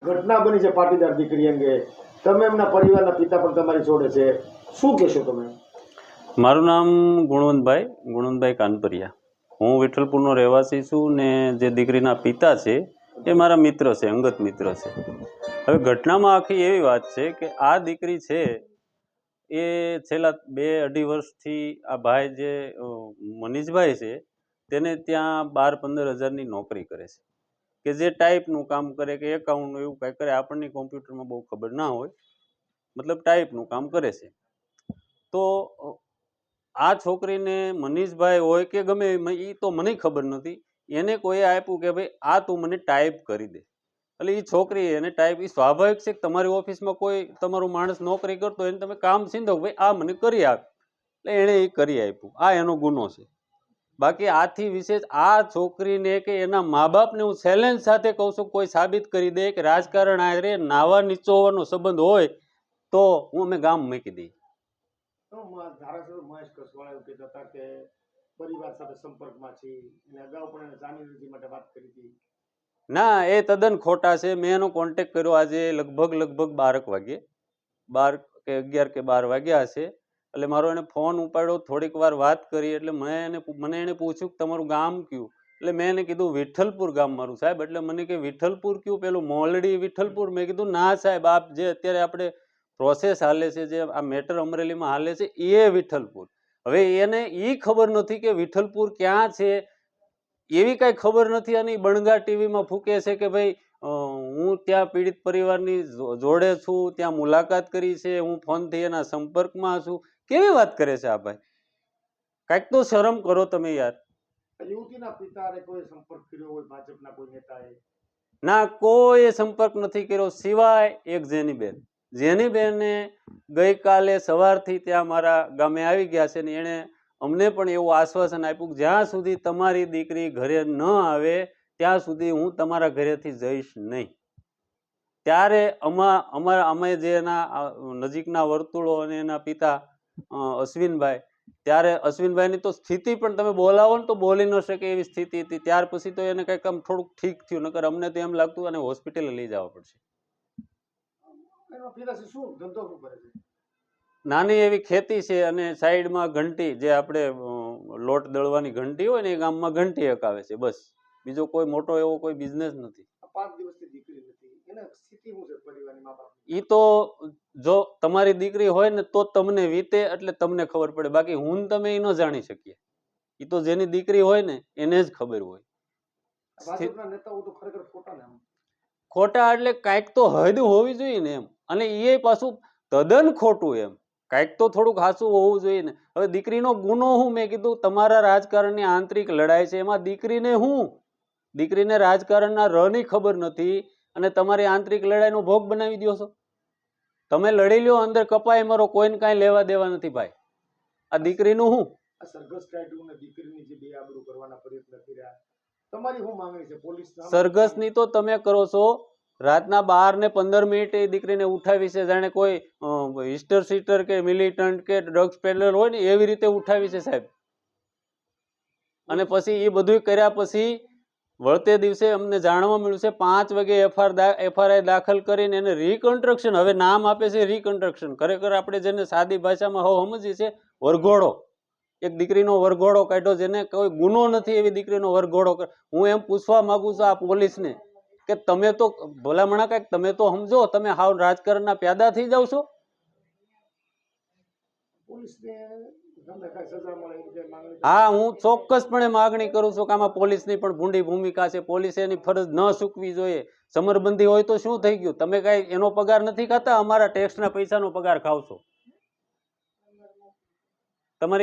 ઘટના બની છે પાટીદાર દીકરી અંગે, તમે એમના પરિવારના પિતા પણ તમારી જોડે છે, શું કહેશો તમે? મારું નામ ગુણવંતભાઈ કાનપરિયા. હું વિઠ્ઠલપુરનો રહેવાસી છું ને જે દીકરીના પિતા છે એ મારા મિત્ર છે, અંગત મિત્ર છે. હવે ઘટનામાં આખી એવી વાત છે કે આ દીકરી છે એ છેલ્લા 2-2.5 વર્ષથી આ ભાઈ જે મનીષભાઈ છે તેને ત્યાં 12-15 હજારની નોકરી કરે છે, કે જે ટાઈપનું કામ કરે કે એકાઉન્ટનું એવું કાંઈ કરે, આપણને કોમ્પ્યુટરમાં બહુ ખબર ના હોય, મતલબ ટાઈપનું કામ કરે છે. તો આ છોકરીને મનીષભાઈ હોય કે ગમે એ તો મને ખબર નથી, એને કોઈ આપ્યું કે ભાઈ આ તું મને ટાઈપ કરી દે. એટલે એ છોકરી એને ટાઈપ, એ સ્વાભાવિક છે કે તમારી ઓફિસમાં કોઈ તમારું માણસ નોકરી કરતો એને તમે કામ સીધો ભાઈ આ મને કરી આપ, એટલે એણે એ કરી આપ્યું. આ એનો ગુનો છે. બાકી આથી વિશેષ આ છોકરીને કે એના મા બાપને હું ચેલેન્જ સાથે કહું છું, કોઈ સાબિત કરી દે કે રાજકારણ આરે નાવા નીચોવાનો સંબંધ હોય તો હું અમે ગામ મૂકી દઈએ. ધારાસભ્ય મહેશ કસવાળા એવું કહેતા હતા કે પરિવાર સાથે સંપર્કમાં છે, અને અગાઉ પણ એને જામીન માટે વાત કરી હતી. ના, એ તદ્દન ખોટા છે. મેં એનો કોન્ટેક્ટ કર્યો આજે લગભગ 12 વાગ્યે, 11 કે 12 વાગ્યા હશે. એટલે મારો એને ફોન ઉપાડ્યો, થોડીક વાર વાત કરી. એટલે મને એને પૂછ્યું કે તમારું ગામ કયું? એટલે મેં એને કીધું વિઠ્ઠલપુર ગામ મારું સાહેબ. એટલે મને કે વિઠ્ઠલપુર કયું, પેલું મોલડી વિઠ્ઠલપુર? મેં કીધું ના સાહેબ, આપ જે અત્યારે આપણે પ્રોસેસ હાલે છે, જે આ મેટર અમરેલીમાં હાલે છે એ વિઠ્ઠલપુર. હવે એને એ ખબર નથી કે વિઠ્ઠલપુર ક્યાં છે, એવી કાંઈ ખબર નથી. અને બણગા ટીવીમાં ફૂકે છે કે ભાઈ હું ત્યાં પીડિત પરિવારની જોડે છું, ત્યાં મુલાકાત કરી છે, હું ફોનથી એના સંપર્કમાં છું. કેવી વાત કરે છે આ ભાઈ? કાંઈક તો શરમ કરો તમે યાર. યુવતીના પિતાએ કોઈ સંપર્ક કર્યો હોય ભાજપના કોઈ નેતાએ? ના, કોઈ સંપર્ક નથી કર્યો, સિવાય એક જેનીબેને ગઈકાલે સવારથી ત્યાં મારા ગામે આવી ગયા છે ને એણે અમને પણ એવું આશ્વાસન આપ્યું કે જ્યાં સુધી તમારી દીકરી ઘરે ન આવે ત્યાં સુધી હું તમારા ઘરેથી જઈશ નહીં. ત્યારે અમે જે એના નજીકના વર્તુળો અને એના પિતા અશ્વિનભાઈ, ત્યારે અશ્વિનભાઈની તો સ્થિતિ પણ તમે બોલાવો ને તો બોલી ન શકે એવી સ્થિતિ હતી. ત્યાર પછી તો એને કંઈક આમ થોડુંક ઠીક થયું, નકર અમને તો એમ લાગતું અને હોસ્પિટલે લઈ જવા પડશે. નાની એવી ખેતી છે અને સાઈડમાં ઘંટી, જે આપણે લોટ દળવાની ઘંટી હોય ને એ ગામમાં ઘંટી હકાવે છે, બસ. બીજો કોઈ મોટો એવો કોઈ બિઝનેસ નથી. 5 દિવસથી દીકરી નથી, એને સ્થિતિ શું છે પરિવારની મા બાપની? ઈ તો જો તમારી દીકરી હોય ને તો તમને વીતે, એટલે તમને ખબર પડે. બાકી હું તમે એ ન જાણી શકીએ. ઈ તો જેની દીકરી હોય ને એને જ ખબર હોય. ભાજપના નેતાઓ તો ખરેખર ખોટા ને? ખોટા એટલે કાંઈક તો હદ હોવી જોઈએ ને એમ, અને એ પાછું તદ્દન ખોટું એમ. કાંઈક તો થોડુંક હાચું હોવું જોઈએ ને. હવે દીકરીનો ગુનો હું, મેં કીધું તમારા રાજકારણની આંતરિક લડાઈ છે, એમાં દીકરીને હું? દીકરીને રાજકારણના ની ખબર નથી અને તમારી આંતરિક લડાઈનો ભોગ બનાવી દો છો. તમે લડી લ્યો, અંદર કપાય મરો, કોઈને કાંઈ લેવા દેવા નથી ભાઈ. આ દીકરીનું હું? આ સરઘસ કાઢ્યું ને દીકરીની જે બેઆબરૂ કરવાના પ્રયત્ન કર્યા, તમારી શું માંગણી છે? પોલીસ સરઘસની તો તમે કરો છો, રાતના 12:15 એ દીકરીને ઉઠાવી છે, જાણે કોઈ હિસ્ટર સીટર કે મિલિટન્ટ કે ડ્રગ્સ પેડલર હોય ને એવી રીતે ઉઠાવી છે સાહેબ. અને પછી એ બધું કર્યા પછી વળતે દિવસે અમને જાણવા મળ્યું છે 5 વાગે એફઆરઆઈ દાખલ કરીને એને રિકન્સ્ટ્રક્શન, હવે નામ આપે છે રિકન્સ્ટ્રક્શન. ખરેખર આપણે જેને સાદી ભાષામાં સમજીએ છે વરઘોડો. એક દીકરીનો વરઘોડો કાઢ્યો, જેને કોઈ ગુનો નથી એવી દીકરીનો વરઘોડો. હું એમ પૂછવા માંગુ છું આ પોલીસને કે તમે તો ભલામણા કાંઈક તમે તો સમજો, તમે હાવ રાજકારણના પ્યાદા થઈ જાવ છો. હા, હું ચોક્કસપણે માગણી કરું છું કે આમાં પોલીસની પણ ભૂંડી ભૂમિકા છે. પોલીસે એની ફરજ ન ચૂકવી જોઈએ. સમરબંધી હોય તો શું થઈ ગયું? તમે કાંઈ એનો પગાર નથી ખાતા, અમારા ટેક્સના પૈસાનો પગાર ખાવ છો. તમારી